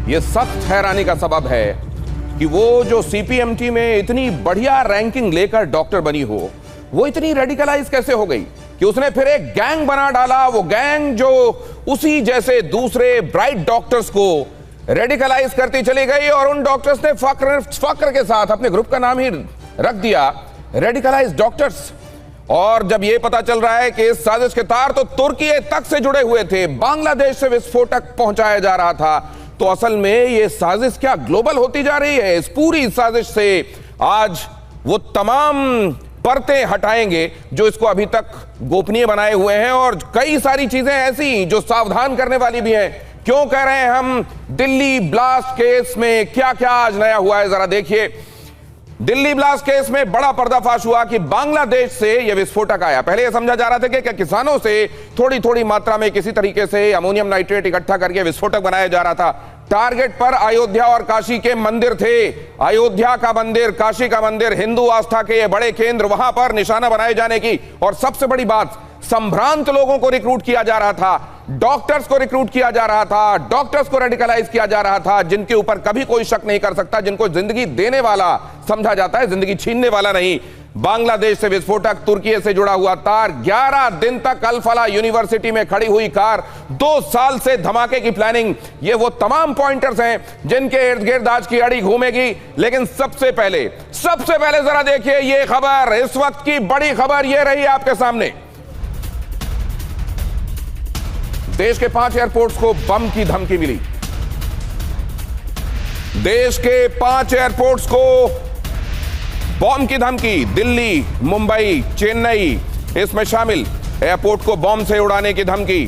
ये सख्त हैरानी का सबब है कि वो जो सीपीएमटी में इतनी बढ़िया रैंकिंग लेकर डॉक्टर बनी हो, वो इतनी रेडिकलाइज कैसे हो गई कि उसने फिर एक गैंग बना डाला। वो गैंग जो उसी जैसे दूसरे ब्राइट डॉक्टर्स को रेडिकलाइज करती चली गई और उन डॉक्टर्स ने फक्र के साथ अपने ग्रुप का नाम ही रख दिया रेडिकलाइज डॉक्टर्स। और जब यह पता चल रहा है कि इस साजिश के तार तो तुर्की तक से जुड़े हुए थे, बांग्लादेश से विस्फोटक पहुंचाया जा रहा था, तो असल में यह साजिश क्या ग्लोबल होती जा रही है। इस पूरी साजिश से आज वो तमाम परतें हटाएंगे जो इसको अभी तक गोपनीय बनाए हुए हैं, और कई सारी चीजें ऐसी जो सावधान करने वाली भी हैं। क्यों कह रहे हैं हम दिल्ली ब्लास्ट केस में क्या क्या आज नया हुआ है, जरा देखिए। दिल्ली ब्लास्ट केस में बड़ा पर्दाफाश हुआ कि बांग्लादेश से यह विस्फोटक आया। पहले यह समझा जा रहा था कि किसानों से थोड़ी थोड़ी मात्रा में किसी तरीके से अमोनियम नाइट्रेट इकट्ठा करके विस्फोटक बनाया जा रहा था। टारगेट पर अयोध्या और काशी के मंदिर थे। अयोध्या का मंदिर, काशी का मंदिर, हिंदू आस्था के ये बड़े केंद्र, वहां पर निशाना बनाए जाने की, और सबसे बड़ी बात, संभ्रांत लोगों को रिक्रूट किया जा रहा था, डॉक्टर्स को रिक्रूट किया जा रहा था, डॉक्टर्स को रेडिकलाइज किया जा रहा था, जिनके ऊपर कभी कोई शक नहीं कर सकता, जिनको जिंदगी देने वाला समझा जाता है, जिंदगी छीनने वाला नहीं। बांग्लादेश से विस्फोटक, तुर्की से जुड़ा हुआ तार, 11 दिन तक अल फला यूनिवर्सिटी में खड़ी हुई कार, 2 साल से धमाके की प्लानिंग, ये वो तमाम पॉइंटर्स हैं जिनके इर्द गिर्द आज की अड़ी घूमेगी। लेकिन सबसे पहले जरा देखिए ये खबर, इस वक्त की बड़ी खबर ये रही आपके सामने। देश के 5 एयरपोर्ट्स को बम की धमकी मिली। देश के 5 एयरपोर्ट्स को बॉम्ब की धमकी, दिल्ली, मुंबई, चेन्नई इसमें शामिल एयरपोर्ट को बॉम्ब से उड़ाने की धमकी।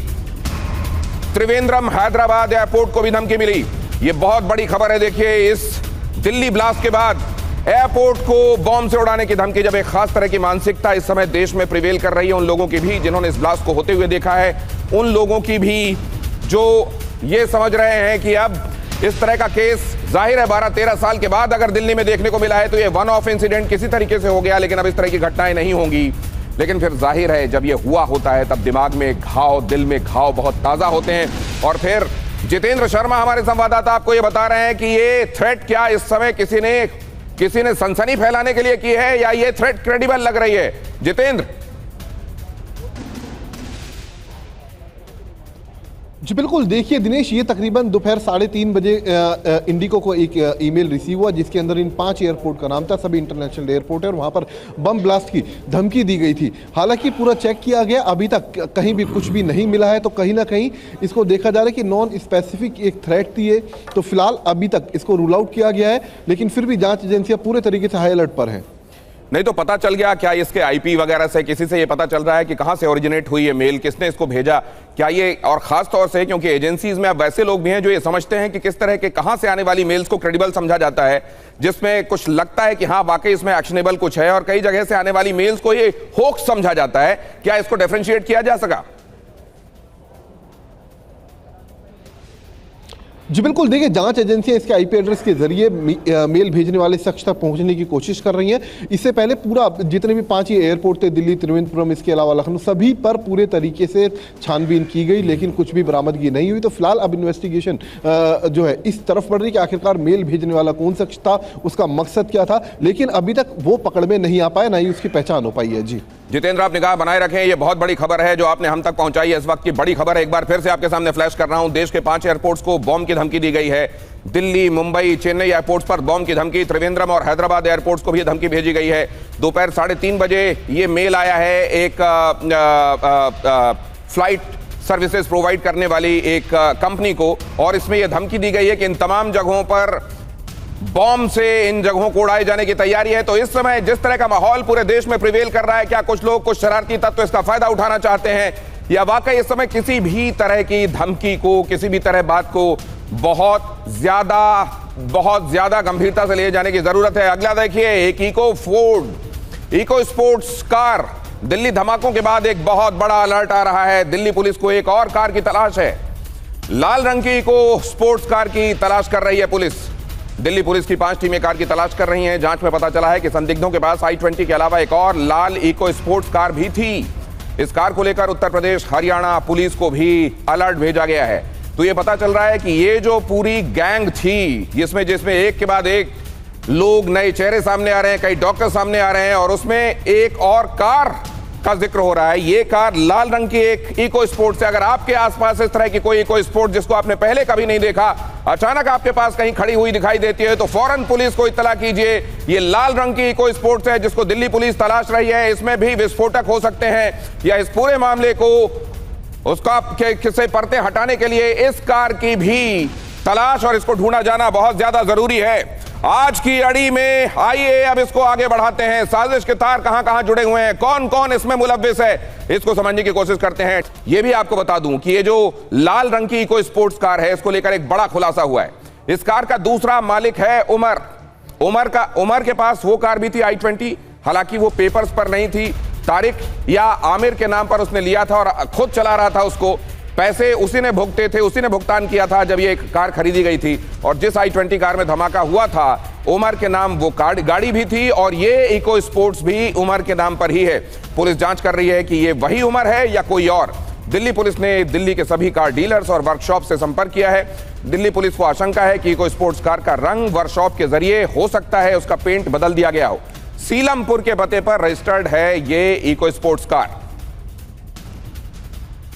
त्रिवेंद्रम, हैदराबाद एयरपोर्ट को भी धमकी मिली। यह बहुत बड़ी खबर है। देखिए, इस दिल्ली ब्लास्ट के बाद एयरपोर्ट को बॉम्ब से उड़ाने की धमकी, जब एक खास तरह की मानसिकता इस समय देश में प्रिवेल कर रही है, उन लोगों की भी जिन्होंने इस ब्लास्ट को होते हुए देखा है, उन लोगों की भी जो ये समझ रहे हैं कि अब इस तरह का केस जाहिर है 12-13 साल के बाद अगर दिल्ली में देखने को मिला है तो ये वन ऑफ इंसिडेंट किसी तरीके से हो गया, लेकिन अब इस तरह की घटनाएं नहीं होंगी। लेकिन फिर जाहिर है जब ये हुआ होता है तब दिमाग में घाव, दिल में घाव बहुत ताजा होते हैं। और जितेंद्र शर्मा हमारे संवाददाता आपको ये बता रहे हैं कि ये थ्रेट क्या इस समय किसी ने सनसनी फैलाने के लिए की है, या ये थ्रेट क्रेडिबल लग रही है? जितेंद्र। जी बिल्कुल, देखिए दिनेश, ये तकरीबन दोपहर 3:30 बजे इंडिको को एक ईमेल रिसीव हुआ जिसके अंदर इन 5 एयरपोर्ट का नाम था, सभी इंटरनेशनल एयरपोर्ट है, और वहाँ पर बम ब्लास्ट की धमकी दी गई थी। हालांकि पूरा चेक किया गया, अभी तक कहीं भी कुछ भी नहीं मिला है, तो कहीं ना कहीं इसको देखा जा रहा है कि नॉन स्पेसिफिक एक थ्रेट थी ये, तो फिलहाल अभी तक इसको रूल आउट किया गया है, लेकिन फिर भी जाँच एजेंसियाँ पूरे तरीके से हाई अलर्ट पर हैं। नहीं तो पता चल गया क्या इसके आईपी वगैरह से, किसी से ये पता चल रहा है कि कहां से ओरिजिनेट हुई है मेल, किसने इसको भेजा क्या ये? और खास तौर से क्योंकि एजेंसीज में अब वैसे लोग भी हैं जो ये समझते हैं कि किस तरह के कहां से आने वाली मेल्स को क्रेडिबल समझा जाता है, जिसमें कुछ लगता है कि हाँ वाकई इसमें एक्शनेबल कुछ है, और कई जगह से आने वाली मेल्स को ये होक्स समझा जाता है। क्या इसको डिफरेंशिएट किया जा सका? जी बिल्कुल, देखिए जांच एजेंसियां इसके आईपी एड्रेस के जरिए मेल भेजने वाले शख्स तक पहुंचने की कोशिश कर रही हैं। इससे पहले पूरा जितने भी 5 ही एयरपोर्ट थे, दिल्ली, त्रिवेंद्रपुरम, इसके अलावा लखनऊ, सभी पर पूरे तरीके से छानबीन की गई, लेकिन कुछ भी बरामदगी नहीं हुई। तो फिलहाल अब इन्वेस्टिगेशन जो है इस तरफ बढ़ रही कि आखिरकार मेल भेजने वाला कौन शख्स था, उसका मकसद क्या था, लेकिन अभी तक वो पकड़ में नहीं आ पाया, ना ही उसकी पहचान हो पाई है। जी जितेंद्र, आप निगाह बनाए रखें, ये बहुत बड़ी खबर है जो आपने हम तक पहुंचाई है। इस वक्त की बड़ी खबर है, एक बार फिर से आपके सामने फ्लैश कर रहा हूं। देश के 5 एयरपोर्ट्स को बॉम्ब की धमकी दी गई है। दिल्ली, मुंबई, चेन्नई एयरपोर्ट्स पर बॉम्ब की धमकी, त्रिवेंद्रम और हैदराबाद एयरपोर्ट्स को भी धमकी भेजी गई है। दोपहर 3:30 बजे ये मेल आया है एक फ्लाइट सर्विसेज प्रोवाइड करने वाली एक कंपनी को, और इसमें यह धमकी दी गई है कि इन तमाम जगहों पर बॉम्ब से इन जगहों को उड़ाए जाने की तैयारी है। तो इस समय जिस तरह का माहौल पूरे देश में प्रिवेल कर रहा है, क्या कुछ लोग, कुछ शरारती तत्व इसका फायदा उठाना चाहते हैं, या वाकई इस समय किसी भी तरह की धमकी को, किसी भी तरह बात को बहुत ज्यादा गंभीरता से ले जाने की जरूरत है? अगला देखिए, एक इको स्पोर्ट्स कार, दिल्ली धमाकों के बाद एक बहुत बड़ा अलर्ट आ रहा है। दिल्ली पुलिस को एक और कार की तलाश है। लाल रंग की इको स्पोर्ट्स कार की तलाश कर रही है पुलिस। दिल्ली पुलिस की 5 टीमें कार की तलाश कर रही हैं। जांच में पता चला है कि संदिग्धों के पास i20 के अलावा एक और लाल इको स्पोर्ट्स कार भी थी। इस कार को लेकर उत्तर प्रदेश, हरियाणा पुलिस को भी अलर्ट भेजा गया है। तो ये पता चल रहा है कि ये जो पूरी गैंग थी, जिसमें एक के बाद एक लोग नए चेहरे सामने आ रहे हैं, कई डॉक्टर सामने आ रहे हैं, और उसमें एक और कार का जिक्र हो रहा है। ये कार लाल रंग की एक इको स्पोर्ट से, अगर आपके आसपास इस तरह की कोई इको स्पोर्ट जिसको आपने पहले कभी नहीं देखा अचानक आपके पास कहीं खड़ी हुई दिखाई देती है, तो फौरन पुलिस को इत्तला कीजिए। ये लाल रंग की इको स्पोर्ट्स है जिसको दिल्ली पुलिस तलाश रही है। इसमें भी विस्फोटक हो सकते हैं, या इस पूरे मामले को उसका किससे पर्दे हटाने के लिए इस कार की भी तलाश और इसको ढूंढा जाना बहुत ज्यादा जरूरी है। आज की अड़ी में आइए अब इसको आगे बढ़ाते हैं। साजिश के तार कहां कहां जुड़े हुए हैं, कौन कौन इसमें मुलव्विस है, इसको समझने की कोशिश करते हैं। यह भी आपको बता दूं कि ये जो लाल रंग की इको स्पोर्ट्स कार है, इसको लेकर एक बड़ा खुलासा हुआ है। इस कार का दूसरा मालिक है उमर के पास वो कार भी थी i20, हालांकि वो पेपर्स पर नहीं थी। तारिक या आमिर के नाम पर उसने लिया था और खुद चला रहा था उसको। पैसे उसी ने भुगते थे, उसी ने भुगतान किया था जब ये कार खरीदी गई थी। और जिस i20 कार में धमाका हुआ था, उमर के नाम वो गाड़ी भी थी और ये इको स्पोर्ट्स भी उमर के नाम पर ही है। पुलिस जांच कर रही है कि ये वही उमर है या कोई और। दिल्ली पुलिस ने दिल्ली के सभी कार डीलर्स और वर्कशॉप से संपर्क किया है। दिल्ली पुलिस को आशंका है कि इको स्पोर्ट्स कार का रंग वर्कशॉप के जरिए हो सकता है उसका पेंट बदल दिया गया हो। सीलमपुर के पते पर रजिस्टर्ड है ये इको स्पोर्ट्स कार।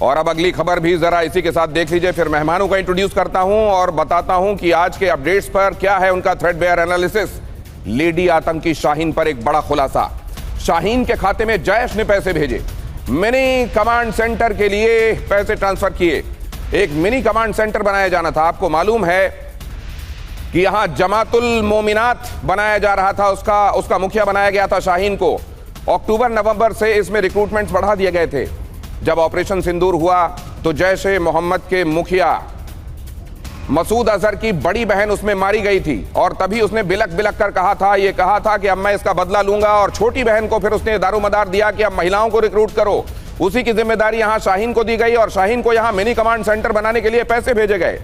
और अब अगली खबर भी जरा इसी के साथ देख लीजिए, फिर मेहमानों को इंट्रोड्यूस करता हूं और बताता हूं कि आज के अपडेट्स पर क्या है उनका थ्रेडबेयर एनालिसिस। लेडी आतंकी शाहीन पर एक बड़ा खुलासा। शाहीन के खाते में जैश ने पैसे भेजे, मिनी कमांड सेंटर के लिए पैसे ट्रांसफर किए। एक मिनी कमांड सेंटर बनाया जाना था। आपको मालूम है कि यहां जमातुल मोमिनात बनाया जा रहा था, उसका मुखिया बनाया गया था शाहीन को। अक्टूबर नवंबर से इसमें रिक्रूटमेंट बढ़ा दिए गए थे। जब ऑपरेशन सिंदूर हुआ तो जैश-ए मोहम्मद के मुखिया मसूद अजहर की बड़ी बहन उसमें मारी गई थी और तभी उसने बिलक बिलक कर कहा था कि अब मैं इसका बदला लूंगा। और छोटी बहन को फिर उसने दारोमदार दिया कि अब महिलाओं को रिक्रूट करो। उसी की जिम्मेदारी यहां शाहीन को दी गई और शाहीन को यहां मिनी कमांड सेंटर बनाने के लिए पैसे भेजे गए।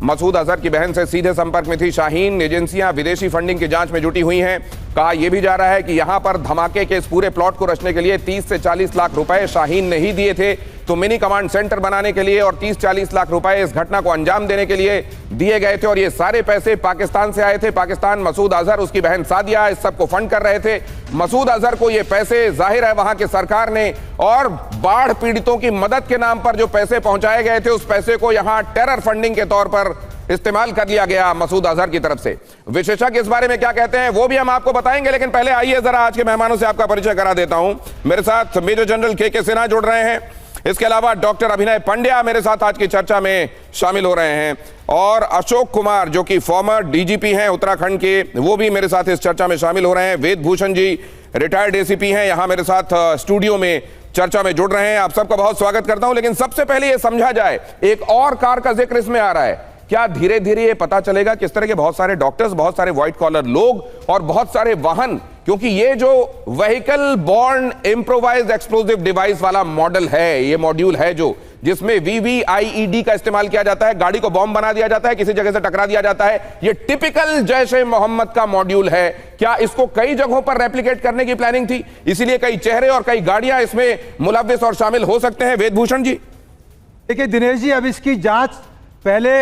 मसूद अजहर की बहन से सीधे संपर्क में थी शाहीन। एजेंसियां विदेशी फंडिंग की जांच में जुटी हुई हैं। कहा यह भी जा रहा है कि यहां पर धमाके के इस पूरे प्लॉट को रचने के लिए 30 से 40 लाख रुपए शाहीन ने ही दिए थे। तो मिनी कमांड सेंटर बनाने के लिए और 30-40 लाख रुपए इस घटना को अंजाम देने के लिए दिए गए थे। और ये सारे पैसे पाकिस्तान से आए थे। पाकिस्तान, मसूद अजहर, उसकी बहन सादिया इस सबको फंड कर रहे थे। मसूद अजहर को ये पैसे जाहिर है वहां के सरकार ने और बाढ़ पीड़ितों की मदद के नाम पर जो पैसे पहुंचाए गए थे, उस पैसे को यहां टेरर फंडिंग के तौर पर इस्तेमाल कर लिया गया मसूद अजहर की तरफ से। विशेषज्ञ इस बारे में क्या कहते हैं वो भी हम आपको बताएंगे, लेकिन पहले आइए जरा आज के मेहमानों से आपका परिचय करा देता हूं। मेरे साथ मेजर जनरल के सिन्हा जुड़ रहे हैं। इसके अलावा डॉक्टर अभिनय पंड्या मेरे साथ आज की चर्चा में शामिल हो रहे हैं और अशोक कुमार जो कि फॉर्मर डीजीपी हैं उत्तराखंड के, वो भी मेरे साथ इस चर्चा में शामिल हो रहे हैं। वेद भूषण जी रिटायर्ड एसीपी हैं, यहां मेरे साथ स्टूडियो में चर्चा में जुड़ रहे हैं। आप सबका बहुत स्वागत करता हूं। लेकिन सबसे पहले यह समझा जाए, एक और कार का जिक्र इसमें आ रहा है। क्या धीरे धीरे ये पता चलेगा किस तरह के बहुत सारे डॉक्टर्स, बहुत सारे व्हाइट कॉलर लोग और बहुत सारे वाहन, क्योंकि ये जो vehicle born improvised explosive device वाला मॉडल है, ये मॉड्यूल है जो जिसमें VVIED का इस्तेमाल किया जाता है, गाड़ी को बॉम्ब बना दिया जाता है, किसी जगह से टकरा दिया जाता है। ये टिपिकल जैश-ए मोहम्मद का मॉड्यूल है। क्या इसको कई जगहों पर रेप्लिकेट करने की प्लानिंग थी, इसीलिए कई चेहरे और कई गाड़ियां इसमें मुलव्विस और शामिल हो सकते हैं? वेदभूषण जी। देखिए दिनेश जी, अब इसकी जांच पहले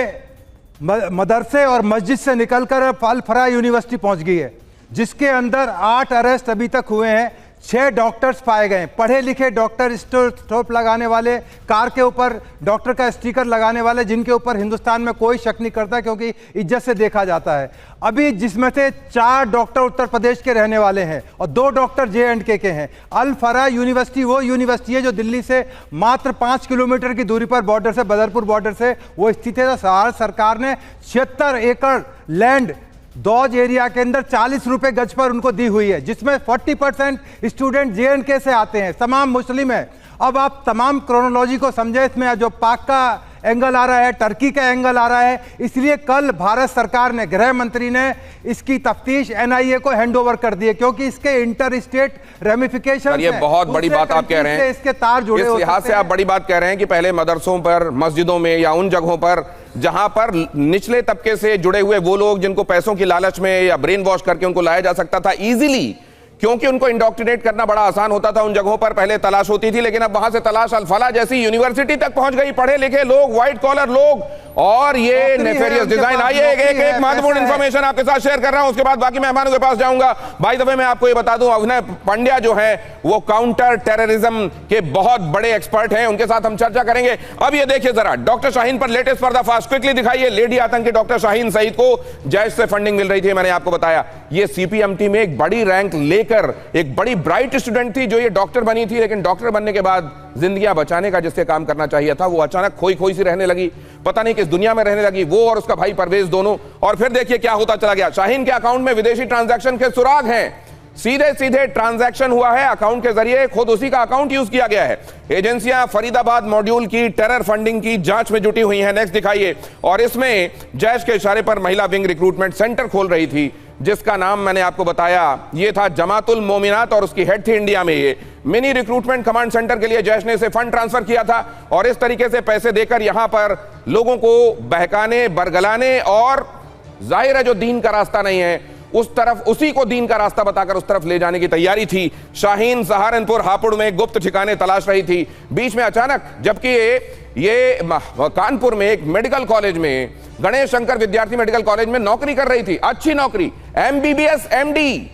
मदरसे और मस्जिद से निकलकर अल फरा यूनिवर्सिटी पहुंच गई है, जिसके अंदर 8 अरेस्ट अभी तक हुए हैं। 6 डॉक्टर्स पाए गए, पढ़े लिखे डॉक्टर, स्टोप लगाने वाले, कार के ऊपर डॉक्टर का स्टिकर लगाने वाले, जिनके ऊपर हिंदुस्तान में कोई शक नहीं करता क्योंकि इज्जत से देखा जाता है। अभी जिसमें से 4 डॉक्टर उत्तर प्रदेश के रहने वाले हैं और 2 डॉक्टर JNK के हैं। अल फरा यूनिवर्सिटी वो यूनिवर्सिटी है जो दिल्ली से मात्र 5 किलोमीटर की दूरी पर बॉर्डर से, बदरपुर बॉर्डर से वो स्थित है। सरकार ने 76 एकड़ लैंड दौज एरिया के अंदर 40 रुपए गज पर उनको दी हुई है, जिसमें 40% स्टूडेंट JNK से आते हैं, तमाम मुस्लिम है। अब आप तमाम क्रोनोलॉजी को समझे, इसमें जो पाक का एंगल आ रहा है, टर्की का एंगल आ रहा है, इसलिए कल भारत सरकार ने, गृह मंत्री ने इसकी तफ्तीश NIA को हैंडओवर कर दी है, क्योंकि इसके इंटर स्टेट रेमिफिकेशन, ये बहुत बड़ी बात आप कह रहे हैं, इसके तार जुड़े इस लिहाज से आप बड़ी बात कह रहे हैं कि पहले मदरसों पर, मस्जिदों में या उन जगहों पर जहां पर निचले तबके से जुड़े हुए वो लोग जिनको पैसों की लालच में या ब्रेन वॉश करके उनको लाया जा सकता था इजीली, क्योंकि उनको इंडोक्ट्रिनेट करना बड़ा आसान होता था। उन जगहों पर पहले तलाश होती थी, लेकिन अब वहां से तलाश अल-फलाह जैसी यूनिवर्सिटी तक पहुंच गई। पढ़े लिखे लोग, व्हाइट कॉलर लोग, और ये नेफेरियस डिजाइन। आइए एक महत्वपूर्ण इंफॉर्मेशन आपके साथ शेयर कर रहा हूं, उसके बाद बाकी मेहमानों के पास जाऊंगा। बाय द वे मैं आपको ये बता दूं, अभिनव पंड्या जो है वो काउंटर टेररिज्म के बहुत बड़े एक्सपर्ट हैं, उनके साथ हम चर्चा करेंगे। अब ये देखिए जरा, डॉक्टर शाहीन पर लेटेस्ट पर्दाफाश क्विकली दिखाइए। लेडी आतंकी डॉक्टर शाहीन सईद को जैश से फंडिंग मिल रही थी, मैंने आपको बताया। ये सीपीएमटी में एक बड़ी रैंक लेकर एक बड़ी ब्राइट स्टूडेंट थी जो ये डॉक्टर बनी थी, लेकिन डॉक्टर बनने के बाद जिंदगियां बचाने का जिससे काम करना चाहिए था वो अचानक खोई खोई सी रहने लगी, पता नहीं किस दुनिया में रहने लगी, वो और उसका भाई परवेज दोनों। और फिर देखिए क्या होता चला गया। शाहीन के अकाउंट में विदेशी ट्रांजैक्शन के सुराग हैं, सीधे सीधे ट्रांजैक्शन हुआ है अकाउंट के जरिए, खुद उसी का अकाउंट यूज किया गया है। एजेंसियां फरीदाबाद मॉड्यूल की टेरर फंडिंग की जांच में जुटी हुई हैं। नेक्स्ट दिखाइए। और इसमें जैश के इशारे पर महिला विंग रिक्रूटमेंट सेंटर खोल रही थी, जिसका नाम मैंने आपको बताया ये था जमातुल मोमिनात, और उसकी हेड थी इंडिया में। ये मिनी रिक्रूटमेंट कमांड सेंटर के लिए जैश ने इसे फंड ट्रांसफर किया था, और इस तरीके से पैसे देकर यहां पर लोगों को बहकाने, बरगलाने, और जाहिर है जो दीन का रास्ता नहीं है उस तरफ, उसी को दीन का रास्ता बताकर उस तरफ ले जाने की तैयारी थी। शाहीन सहारनपुर हापुड़ में गुप्त ठिकाने तलाश रही थी। बीच में अचानक, जबकि ये कानपुर में एक मेडिकल कॉलेज में, गणेश शंकर विद्यार्थी मेडिकल कॉलेज में नौकरी कर रही थी, अच्छी नौकरी, एमबीबीएस एमडी,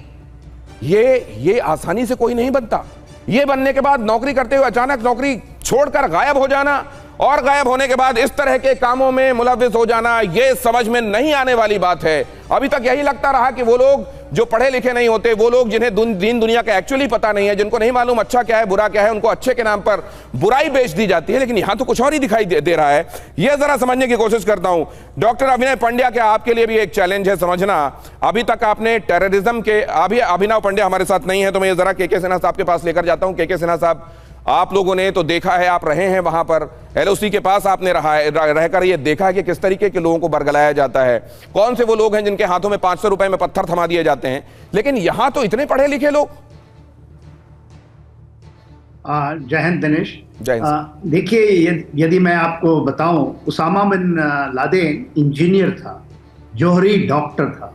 ये आसानी से कोई नहीं बनता। ये बनने के बाद नौकरी करते हुए अचानक नौकरी छोड़कर गायब हो जाना, और गायब होने के बाद इस तरह के कामों में मुलव्विस हो जाना, यह समझ में नहीं आने वाली बात है। अभी तक यही लगता रहा कि वो लोग जो पढ़े लिखे नहीं होते, वो लोग जिन्हें दीन दुनिया का एक्चुअली पता नहीं है, जिनको नहीं मालूम अच्छा क्या है बुरा क्या है, उनको अच्छे के नाम पर बुराई बेच दी जाती है। लेकिन यहां तो कुछ और ही दिखाई दे रहा है। यह जरा समझने की कोशिश करता हूं। डॉक्टर अभिनव पंड्या, क्या आपके लिए भी एक चैलेंज है समझना? अभी तक आपने टेररिज्म के, अभी अभिनव पंड्या हमारे साथ नहीं है, तो मैं जरा के सिन्हा साहब के पास लेकर जाता हूं। के सिन्हा साहब, आप लोगों ने तो देखा है, आप रहे हैं वहां पर, एलओसी के पास आपने रहकर ये देखा है कि किस तरीके के लोगों को बरगलाया जाता है, कौन से वो लोग हैं जिनके हाथों में 500 रुपए में पत्थर थमा दिए जाते हैं। लेकिन यहां तो इतने पढ़े लिखे लोग। जय हिंद दिनेश। जय हिंद। देखिए, यदि मैं आपको बताऊं, उसामा बिन लादेन इंजीनियर था, जौहरी डॉक्टर था,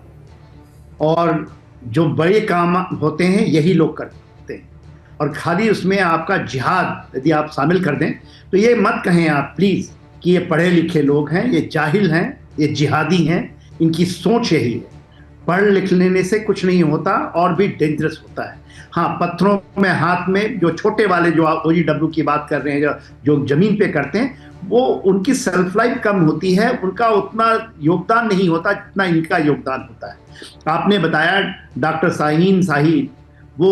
और जो बड़े काम होते हैं यही लोग करते हैं। और खाली उसमें आपका जिहाद यदि आप शामिल कर दें तो ये मत कहें आप प्लीज़ कि ये पढ़े लिखे लोग हैं, ये जाहिल हैं, ये जिहादी हैं। इनकी सोच यही है, पढ़ लिख लेने से कुछ नहीं होता और भी डेंजरस होता है। हाँ, पत्थरों में हाथ में जो छोटे वाले जो आप OGW की बात कर रहे हैं, जो ज़मीन पे करते हैं, वो उनकी सेल्फ लाइफ कम होती है, उनका उतना योगदान नहीं होता जितना इनका योगदान होता है। आपने बताया डॉक्टर शाहीन साहिब, वो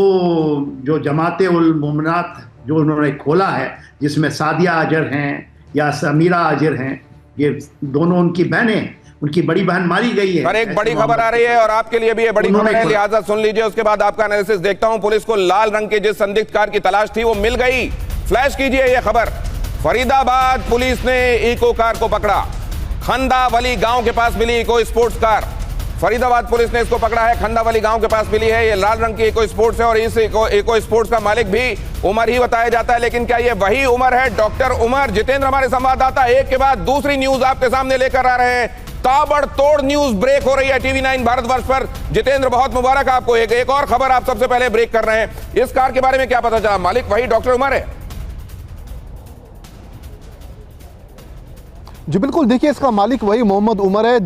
जो जमाते उल मोमिनात जो उन्होंने खोला है, जिसमें सादिया अजहर हैं या समीरा अजहर हैं, ये दोनों उनकी बहनें, उनकी बड़ी बहन मारी गई है। पर एक बड़ी खबर आ रही है और आपके लिए भी ये बड़ी खबर है, लिहाजा सुन लीजिए, उसके बाद आपका एनालिसिस देखता हूं। पुलिस को लाल रंग की जिस संदिग्ध कार की तलाश थी वो मिल गई। फ्लैश कीजिए ये खबर। फरीदाबाद पुलिस ने इको कार को पकड़ा। खंदावली गांव के पास मिली eco sports car. Faridabad police ने इसको पकड़ा है, खंदावली गांव के पास मिली है। ये लाल रंग की इको स्पोर्ट्स है, और इस इको स्पोर्ट्स का मालिक भी उमर ही बताया जाता है। लेकिन क्या ये वही उमर है? डॉक्टर उमर। जितेंद्र हमारे संवाददाता एक के बाद दूसरी न्यूज आपके सामने लेकर आ रहे हैं। ताबड़तोड़ न्यूज ब्रेक हो रही है TV9 भारतवर्ष पर। जितेंद्र, बहुत मुबारक आपको। एक और खबर आप सबसे पहले ब्रेक कर रहे हैं। इस कार के बारे में क्या पता चला? मालिक वही डॉक्टर उमर है? जी बिल्कुल, देखिए इसका मालिक वही मोहम्मद उमर है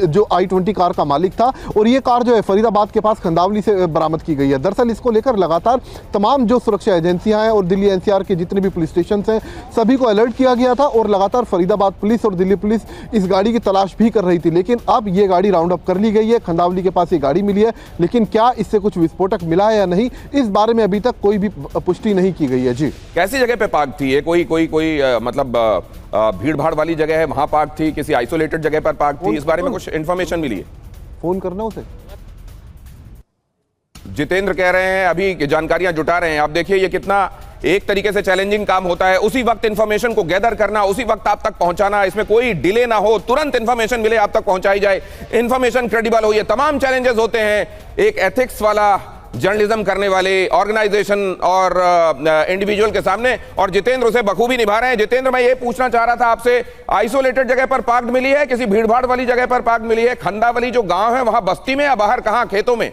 जो I-20 कार का मालिक था, और ये कार जो है फरीदाबाद के पास खंदावली से बरामद की गई है। दरअसल इसको लेकर लगातार तमाम जो सुरक्षा एजेंसियां हैं और दिल्ली NCR के जितने भी पुलिस स्टेशन हैं सभी को अलर्ट किया गया था, और लगातार फरीदाबाद पुलिस और दिल्ली पुलिस इस गाड़ी की तलाश भी कर रही थी। लेकिन अब ये गाड़ी राउंड अप कर ली गई है, खंदावली के पास ये गाड़ी मिली है। लेकिन क्या इससे कुछ विस्फोटक मिला है या नहीं, इस बारे में अभी तक कोई भी पुष्टि नहीं की गई है। जी, कैसी जगह पे पार्क थी ये? कोई मतलब भीड़ भाड़ वाली जगह है वहां पार्क थी, किसी आइसोलेटेड जगह पर पार्क थी? इस बारे में कुछ इंफॉर्मेशन मिली है? फोन करना उसे। जितेंद्र कह रहे हैं अभी जानकारियां जुटा रहे हैं। आप देखिए ये कितना एक तरीके से चैलेंजिंग काम होता है, उसी वक्त इंफॉर्मेशन को गैदर करना, उसी वक्त आप तक पहुंचाना, इसमें कोई डिले ना हो, तुरंत इंफॉर्मेशन मिले, आप तक पहुंचाई जाए, इंफॉर्मेशन क्रेडिबल हो। ये तमाम चैलेंजेस होते हैं एक एथिक्स वाला जर्नलिज्म करने वाले ऑर्गेनाइजेशन और इंडिविजुअल के सामने, और जितेंद्र उसे बखूबी निभा रहे हैं। जितेंद्र, मैं ये पूछना चाह रहा था आपसे, आइसोलेटेड जगह पर पार्क मिली है, किसी भीड़भाड़ वाली जगह पर पार्क मिली है? खंदावली जो गांव है वहां बस्ती में या बाहर, कहां, खेतों में?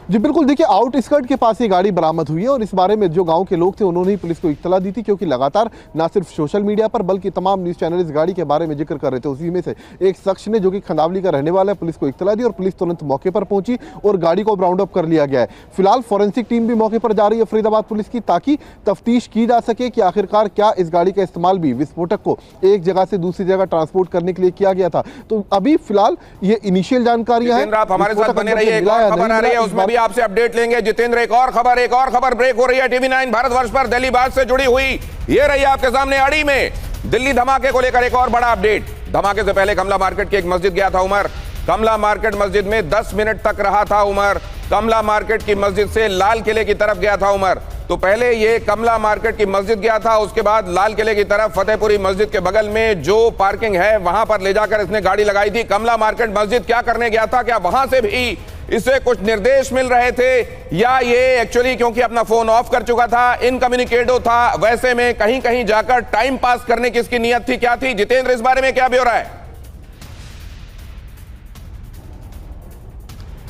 जी बिल्कुल, देखिए आउटस्कर्ट के पास ये गाड़ी बरामद हुई है और इस बारे में जो गांव के लोग थे उन्होंने ही पुलिस को इत्तला दी थी, क्योंकि लगातार ना सिर्फ सोशल मीडिया पर बल्कि तमाम न्यूज़ चैनल इस गाड़ी के बारे में जिक्र कर रहे थे। उसी में से एक शख्स ने, जो कि खंडावली का रहने वाला है, पुलिस को इत्तला दी और पुलिस तुरंत मौके पर पहुंची और गाड़ी को राउंड अप कर लिया गया है। फिलहाल फॉरेंसिक टीम भी मौके पर जा रही है फरीदाबाद पुलिस की, ताकि तफ्तीश की जा सके कि आखिरकार क्या इस गाड़ी का इस्तेमाल भी विस्फोटक को एक जगह से दूसरी जगह ट्रांसपोर्ट करने के लिए किया गया था। तो अभी फिलहाल ये इनिशियल जानकारियां हैं। आप हमारे साथ बने रहिए, एक और खबर आ रही है उसमें भी आपसे अपडेट लेंगे। जितेंद्र, एक और खबर ब्रेक हो रही है टीवी 9 भारतवर्ष पर दिल्ली बात से जुड़ी हुई। ये रही आपके सामने आड़ी में दिल्ली धमाके को लेकर एक और बड़ा अपडेट। धमाके से पहले कमला मार्केट की एक मस्जिद गया था उमर। कमला मार्केट मस्जिद में 10 मिनट तक रहा था उमर। कमला मार्केट की मस्जिद से लाल किले की तरफ गया था उमर। तो पहले ये कमला मार्केट की मस्जिद गया था, उसके बाद लाल किले की तरफ फतेहपुरी मस्जिद के बगल में जो पार्किंग है वहां पर ले जाकर इसने गाड़ी लगाई थी। कमला मार्केट मस्जिद क्या करने गया था? क्या वहां से भी इसे कुछ निर्देश मिल रहे थे, या ये एक्चुअली क्योंकि अपना फोन ऑफ कर चुका था, इनकम्युनिकेटो था, वैसे में कहीं कहीं जाकर टाइम पास करने की इसकी नियत थी, क्या थी? जितेंद्र, इस बारे में क्या ब्यौरा है?